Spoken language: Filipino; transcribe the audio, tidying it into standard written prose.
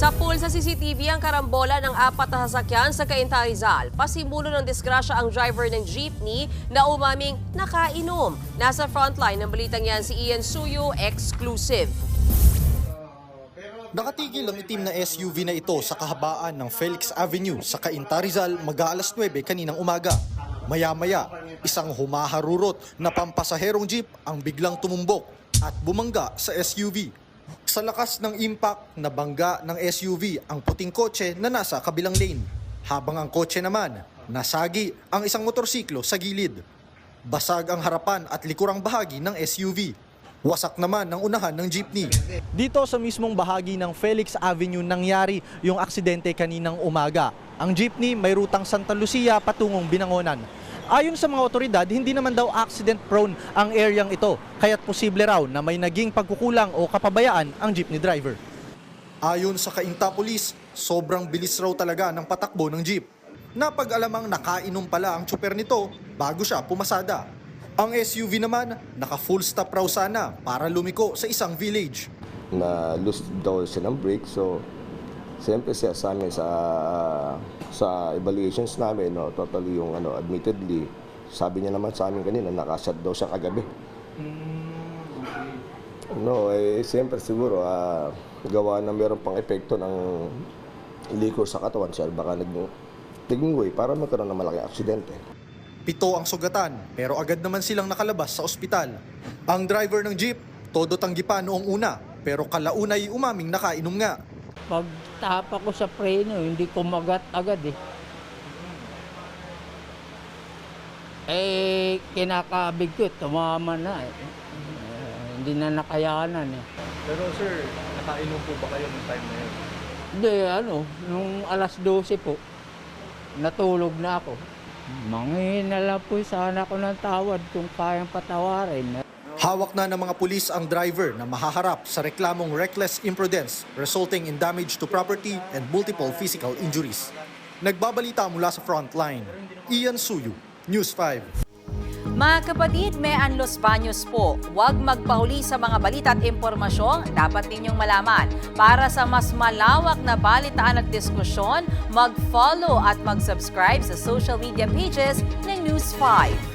Sa pool sa CCTV ang karambola ng 4 na sasakyan sa Cainta Rizal. Pasimulo ng disgrasya ang driver ng jeepney na umaming nakainom. Nasa frontline ng balitang yan si Ian Suyo, exclusive. Nakatigil ang itim na SUV na ito sa kahabaan ng Felix Avenue sa Cainta Rizal mag-aalas 9 kaninang umaga. Maya-maya, isang humaharurot na pampasaherong jeep ang biglang tumumbok at bumangga sa SUV. Sa lakas ng impact, nabangga ng SUV ang puting kotse na nasa kabilang lane. Habang ang kotse naman, nasagi ang isang motorsiklo sa gilid. Basag ang harapan at likurang bahagi ng SUV. Wasak naman ang unahan ng jeepney. Dito sa mismong bahagi ng Felix Avenue nangyari yung aksidente kaninang umaga. Ang jeepney may rutang Santa Lucia patungong Binangonan. Ayon sa mga otoridad, hindi naman daw accident-prone ang areang ito, kaya't posible raw na may naging pagkukulang o kapabayaan ang jeepney driver. Ayon sa Cainta Police, sobrang bilis raw talaga ng patakbo ng jeep. Napag-alamang nakainom pala ang tsuper nito bago siya pumasada. Ang SUV naman, naka-full stop raw sana para lumiko sa isang village. Na-lose daw siya ng brake, so siyempre siya sa amin sa evaluations namin, no, totally yung admittedly, sabi niya naman sa amin kanina, nakashut daw siya kagabi. No, siyempre siguro gawa na meron pang epekto ng liquor sa katawan siya, baka nag-tingway para magkaroon ng malaking aksidente. 7 ang sugatan, pero agad naman silang nakalabas sa ospital. Ang driver ng jeep, todo tanggi pa noong una, pero kalaunay umaming nakainom nga. Pagtapa ko sa preno, hindi kumagat agad eh. Kinakabig ko, tumama na eh. Hindi na nakayanan eh. Pero sir, nakainom po ba kayo ng time na yun? Hindi, nung alas 12 po, natulog na ako. Mangihina lang po sana ako ng tawad kung kayang patawarin. Hawak na ng mga pulis ang driver na mahaharap sa reklamong reckless imprudence resulting in damage to property and multiple physical injuries. Nagbabalita mula sa frontline, Ian Suyu, News 5. Mga kapatid, may Los Baños po. Huwag magpahuli sa mga balita at impormasyong dapat ninyong malaman. Para sa mas malawak na balitaan at diskusyon, mag-follow at mag-subscribe sa social media pages ng News 5.